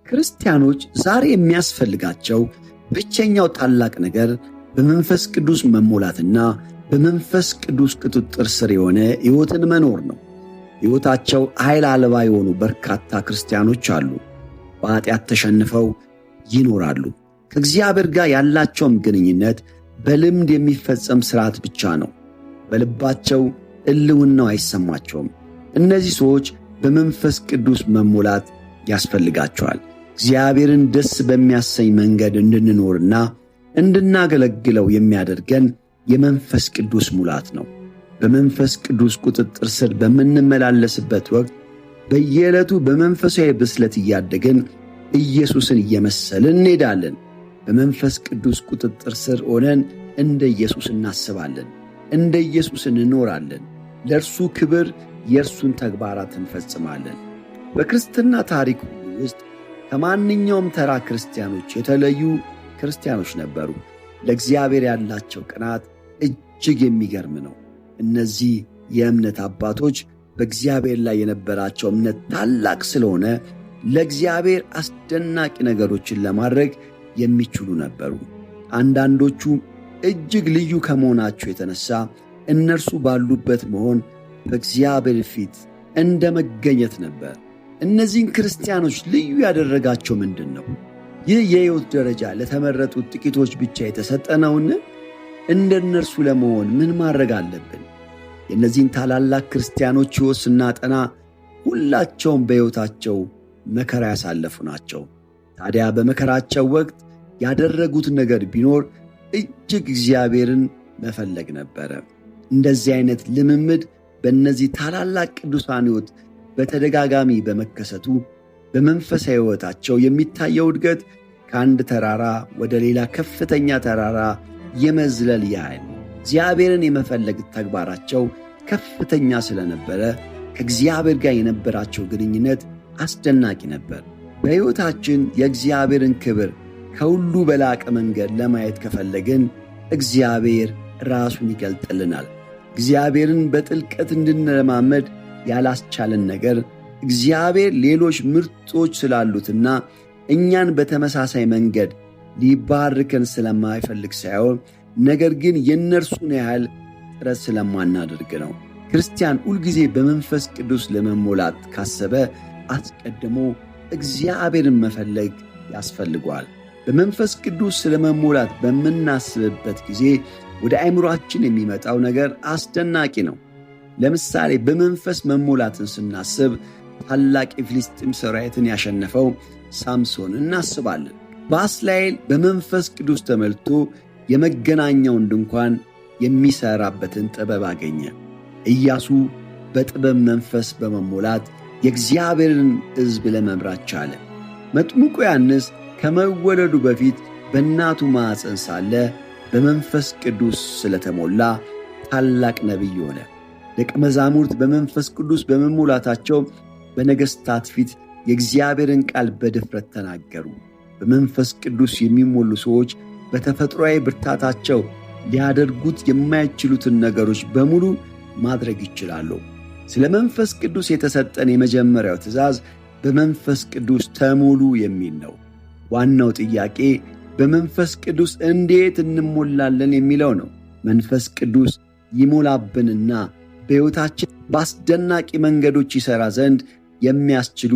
ክርስቲያኖች ዛሬ የሚያስፈልጋቸው ብቸኛው ታላቅ ነገር በመንፈስ ቅዱስ መሞላትና በመንፈስ ቅዱስ ቁጥጥር ስር የሆነ ሕይወትን መኖር ነው። ሕይወታቸው ኃይል አልባ የሆኑ በርካታ ክርስቲያኖች አሉ። በኃጢአት ተሸንፈው ይኖራሉ። ከእግዚአብሔር ጋር ያላቸውም ግንኙነት በልምድ የሚፈጸም ሥርዓት ብቻ ነው። በልባቸው ሕልውናው አይሰማቸውም። እነዚህ ሰዎች በመንፈስ ቅዱስ መሞላት ያስፈልጋቸዋል። እግዚአብሔርን ደስ በሚያሰኝ መንገድ እንድንኖርና እንድናገለግለው የሚያደርገን የመንፈስ ቅዱስ ሙላት ነው። በመንፈስ ቅዱስ ቁጥጥር ስር በምንመላለስበት ወቅት በየዕለቱ በመንፈሳዊ ብስለት እያደግን ኢየሱስን እየመሰልን እንሄዳለን። በመንፈስ ቅዱስ ቁጥጥር ስር ሆነን እንደ ኢየሱስ እናስባለን፣ እንደ ኢየሱስ እንኖራለን። ለእርሱ ክብር የእርሱን ተግባራት እንፈጽማለን። በክርስትና ታሪክ ውስጥ ከማንኛውም ተራ ክርስቲያኖች የተለዩ ክርስቲያኖች ነበሩ። ለእግዚአብሔር ያላቸው ቅናት እጅግ የሚገርም ነው። እነዚህ የእምነት አባቶች በእግዚአብሔር ላይ የነበራቸው እምነት ታላቅ ስለሆነ ለእግዚአብሔር አስደናቂ ነገሮችን ለማድረግ የሚችሉ ነበሩ። አንዳንዶቹ እጅግ ልዩ ከመሆናቸው የተነሳ እነርሱ ባሉበት መሆን በእግዚአብሔር ፊት እንደ መገኘት ነበር። እነዚህን ክርስቲያኖች ልዩ ያደረጋቸው ምንድን ነው? ይህ የሕይወት ደረጃ ለተመረጡት ጥቂቶች ብቻ የተሰጠ ነውን? እንደ እነርሱ ለመሆን ምን ማድረግ አለብን? የእነዚህን ታላላቅ ክርስቲያኖች ሕይወት ስናጠና ሁላቸውም በሕይወታቸው መከራ ያሳለፉ ናቸው። ታዲያ በመከራቸው ወቅት ያደረጉት ነገር ቢኖር እጅግ እግዚአብሔርን መፈለግ ነበረ። እንደዚህ አይነት ልምምድ በእነዚህ ታላላቅ ቅዱሳን ሕይወት በተደጋጋሚ በመከሰቱ በመንፈሳዊ ሕይወታቸው የሚታየው እድገት ከአንድ ተራራ ወደ ሌላ ከፍተኛ ተራራ የመዝለል ያህል እግዚአብሔርን የመፈለግ ተግባራቸው ከፍተኛ ስለነበረ ከእግዚአብሔር ጋር የነበራቸው ግንኙነት አስደናቂ ነበር። በሕይወታችን የእግዚአብሔርን ክብር ከሁሉ በላቀ መንገድ ለማየት ከፈለግን እግዚአብሔር ራሱን ይገልጥልናል። እግዚአብሔርን በጥልቀት እንድንለማመድ ያላስቻለን ነገር እግዚአብሔር ሌሎች ምርጦች ስላሉትና እኛን በተመሳሳይ መንገድ ሊባርከን ስለማይፈልግ ሳይሆን ነገር ግን የእነርሱን ያህል ጥረት ስለማናደርግ ነው። ክርስቲያን ሁልጊዜ በመንፈስ ቅዱስ ለመሞላት ካሰበ አስቀድሞ እግዚአብሔርን መፈለግ ያስፈልገዋል። በመንፈስ ቅዱስ ስለመሞላት በምናስብበት ጊዜ ወደ አእምሮአችን የሚመጣው ነገር አስደናቂ ነው። ለምሳሌ በመንፈስ መሞላትን ስናስብ ታላቅ የፍልስጥኤም ሠራዊትን ያሸነፈው ሳምሶን እናስባለን። በእስራኤል በመንፈስ ቅዱስ ተሞልቶ የመገናኛውን ድንኳን የሚሠራበትን ጥበብ አገኘ። ኢያሱ በጥበብ መንፈስ በመሞላት የእግዚአብሔርን ሕዝብ ለመምራት ቻለ። መጥምቁ ዮሐንስ ከመወለዱ በፊት በእናቱ ማኅፀን ሳለ በመንፈስ ቅዱስ ስለተሞላ ታላቅ ነቢይ ሆነ። ደቀ መዛሙርት በመንፈስ ቅዱስ በመሞላታቸው በነገሥታት ፊት የእግዚአብሔርን ቃል በድፍረት ተናገሩ። በመንፈስ ቅዱስ የሚሞሉ ሰዎች በተፈጥሮአዊ ብርታታቸው ሊያደርጉት የማይችሉትን ነገሮች በሙሉ ማድረግ ይችላሉ። ስለ መንፈስ ቅዱስ የተሰጠን የመጀመሪያው ትእዛዝ በመንፈስ ቅዱስ ተሞሉ የሚል ነው። ዋናው ጥያቄ በመንፈስ ቅዱስ እንዴት እንሞላለን የሚለው ነው። መንፈስ ቅዱስ ይሞላብንና በሕይወታችን በአስደናቂ መንገዶች ይሠራ ዘንድ የሚያስችሉ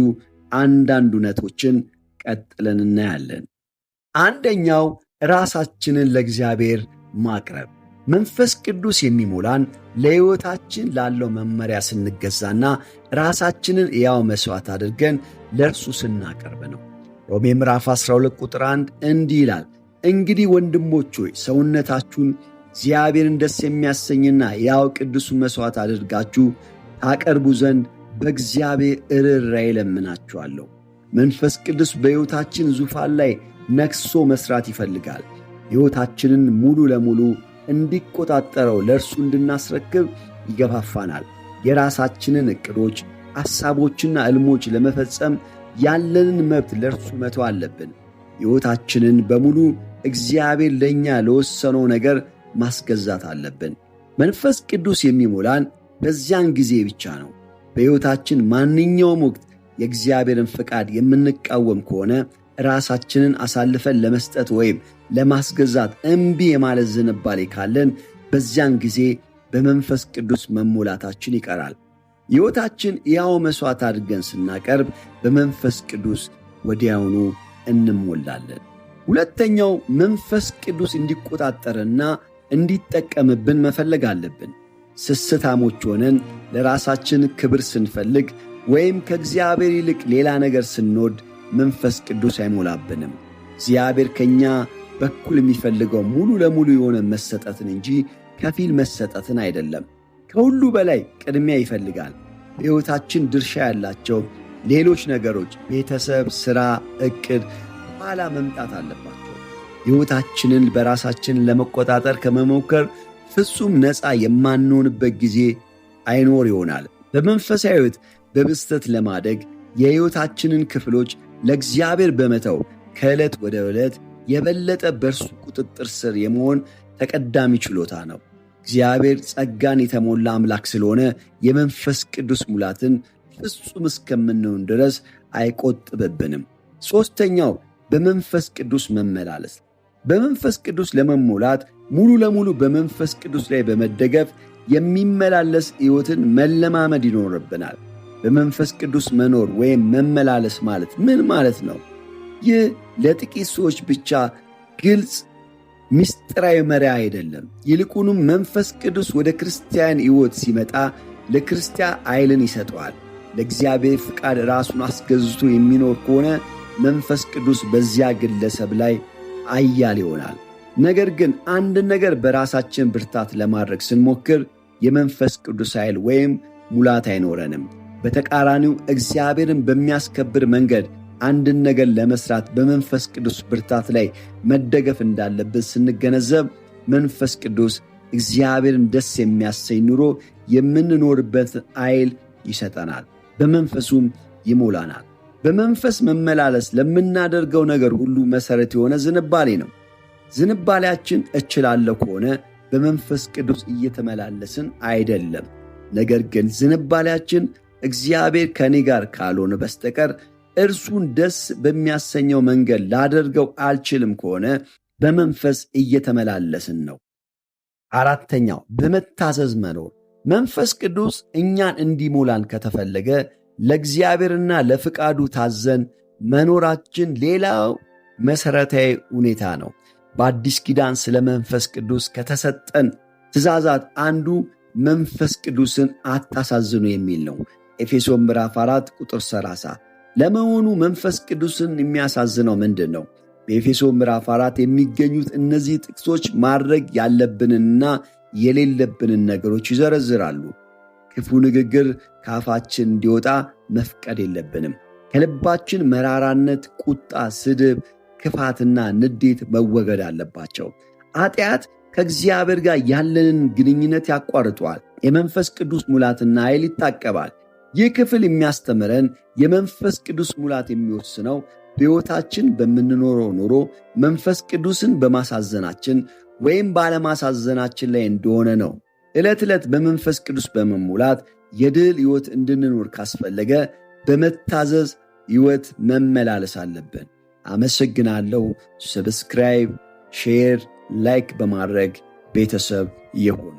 አንዳንድ እውነቶችን ቀጥለን እናያለን። አንደኛው ራሳችንን ለእግዚአብሔር ማቅረብ። መንፈስ ቅዱስ የሚሞላን ለሕይወታችን ላለው መመሪያ ስንገዛና ራሳችንን ሕያው መሥዋዕት አድርገን ለእርሱ ስናቀርብ ነው። ሮሜ ምዕራፍ 12 ቁጥር 1 እንዲህ ይላል፣ እንግዲህ ወንድሞች ሆይ ሰውነታችሁን እግዚአብሔርን ደስ የሚያሰኝና ሕያው ቅዱሱን መሥዋዕት አድርጋችሁ ታቀርቡ ዘንድ በእግዚአብሔር ርኅራኄ እለምናችኋለሁ። መንፈስ ቅዱስ በሕይወታችን ዙፋን ላይ ነግሶ መሥራት ይፈልጋል። ሕይወታችንን ሙሉ ለሙሉ እንዲቆጣጠረው ለእርሱ እንድናስረክብ ይገፋፋናል። የራሳችንን ዕቅዶች፣ ሐሳቦችና ዕልሞች ለመፈጸም ያለንን መብት ለእርሱ መተው አለብን። ሕይወታችንን በሙሉ እግዚአብሔር ለእኛ ለወሰነው ነገር ማስገዛት አለብን። መንፈስ ቅዱስ የሚሞላን በዚያን ጊዜ ብቻ ነው። በሕይወታችን ማንኛውም ወቅት የእግዚአብሔርን ፍቃድ የምንቃወም ከሆነ ራሳችንን አሳልፈን ለመስጠት ወይም ለማስገዛት እምቢ የማለት ዝንባሌ ካለን በዚያን ጊዜ በመንፈስ ቅዱስ መሞላታችን ይቀራል። ሕይወታችን ሕያው መሥዋዕት አድርገን ስናቀርብ በመንፈስ ቅዱስ ወዲያውኑ እንሞላለን። ሁለተኛው መንፈስ ቅዱስ እንዲቆጣጠርና እንዲጠቀምብን መፈለግ አለብን። ስስታሞች ሆነን ለራሳችን ክብር ስንፈልግ ወይም ከእግዚአብሔር ይልቅ ሌላ ነገር ስንወድ መንፈስ ቅዱስ አይሞላብንም። እግዚአብሔር ከእኛ በኩል የሚፈልገው ሙሉ ለሙሉ የሆነ መሰጠትን እንጂ ከፊል መሰጠትን አይደለም። ከሁሉ በላይ ቅድሚያ ይፈልጋል። በሕይወታችን ድርሻ ያላቸው ሌሎች ነገሮች፣ ቤተሰብ፣ ሥራ፣ ዕቅድ ኋላ መምጣት አለባቸው። ሕይወታችንን በራሳችን ለመቆጣጠር ከመሞከር ፍጹም ነፃ የማንሆንበት ጊዜ አይኖር ይሆናል። በመንፈሳዊ ሕይወት በብስለት ለማደግ የሕይወታችንን ክፍሎች ለእግዚአብሔር በመተው ከዕለት ወደ ዕለት የበለጠ በእርሱ ቁጥጥር ስር የመሆን ተቀዳሚ ችሎታ ነው። እግዚአብሔር ጸጋን የተሞላ አምላክ ስለሆነ የመንፈስ ቅዱስ ሙላትን ፍጹም እስከምንሆን ድረስ አይቆጥብብንም። ሦስተኛው በመንፈስ ቅዱስ መመላለስ። በመንፈስ ቅዱስ ለመሞላት ሙሉ ለሙሉ በመንፈስ ቅዱስ ላይ በመደገፍ የሚመላለስ ሕይወትን መለማመድ ይኖርብናል። በመንፈስ ቅዱስ መኖር ወይም መመላለስ ማለት ምን ማለት ነው? ይህ ለጥቂት ሰዎች ብቻ ግልጽ ምስጢራዊ መሪያ አይደለም። ይልቁንም መንፈስ ቅዱስ ወደ ክርስቲያን ሕይወት ሲመጣ ለክርስቲያን ኃይልን ይሰጠዋል። ለእግዚአብሔር ፍቃድ ራሱን አስገዝቶ የሚኖር ከሆነ መንፈስ ቅዱስ በዚያ ግለሰብ ላይ ኃያል ይሆናል። ነገር ግን አንድ ነገር በራሳችን ብርታት ለማድረግ ስንሞክር የመንፈስ ቅዱስ ኃይል ወይም ሙላት አይኖረንም። በተቃራኒው እግዚአብሔርን በሚያስከብር መንገድ አንድን ነገር ለመስራት በመንፈስ ቅዱስ ብርታት ላይ መደገፍ እንዳለብን ስንገነዘብ መንፈስ ቅዱስ እግዚአብሔርን ደስ የሚያሰኝ ኑሮ የምንኖርበት ኃይል ይሰጠናል፣ በመንፈሱም ይሞላናል። በመንፈስ መመላለስ ለምናደርገው ነገር ሁሉ መሠረት የሆነ ዝንባሌ ነው። ዝንባሌያችን እችላለሁ ከሆነ በመንፈስ ቅዱስ እየተመላለስን አይደለም። ነገር ግን ዝንባሌያችን እግዚአብሔር ከእኔ ጋር ካልሆነ በስተቀር እርሱን ደስ በሚያሰኘው መንገድ ላደርገው አልችልም ከሆነ በመንፈስ እየተመላለስን ነው። አራተኛው በመታዘዝ መኖር። መንፈስ ቅዱስ እኛን እንዲሞላን ከተፈለገ ለእግዚአብሔርና ለፍቃዱ ታዘን መኖራችን ሌላው መሠረታዊ ሁኔታ ነው። በአዲስ ኪዳን ስለ መንፈስ ቅዱስ ከተሰጠን ትእዛዛት አንዱ መንፈስ ቅዱስን አታሳዝኑ የሚል ነው። ኤፌሶን ምዕራፍ 4 ቁጥር 30። ለመሆኑ መንፈስ ቅዱስን የሚያሳዝነው ምንድን ነው? በኤፌሶን ምዕራፍ 4 የሚገኙት እነዚህ ጥቅሶች ማድረግ ያለብንንና የሌለብንን ነገሮች ይዘረዝራሉ። ክፉ ንግግር ከአፋችን እንዲወጣ መፍቀድ የለብንም። ከልባችን መራራነት፣ ቁጣ፣ ስድብ፣ ክፋትና ንዴት መወገድ አለባቸው። ኃጢአት ከእግዚአብሔር ጋር ያለንን ግንኙነት ያቋርጠዋል። የመንፈስ ቅዱስ ሙላትና ኃይል ይታቀባል። ይህ ክፍል የሚያስተምረን የመንፈስ ቅዱስ ሙላት የሚወስነው በሕይወታችን በምንኖረው ኑሮ መንፈስ ቅዱስን በማሳዘናችን ወይም ባለማሳዘናችን ላይ እንደሆነ ነው። ዕለት ዕለት በመንፈስ ቅዱስ በመሙላት የድል ሕይወት እንድንኖር ካስፈለገ በመታዘዝ ሕይወት መመላለስ አለብን። አመሰግናለሁ። ሰብስክራይብ፣ ሼር፣ ላይክ በማድረግ ቤተሰብ ይሁኑ።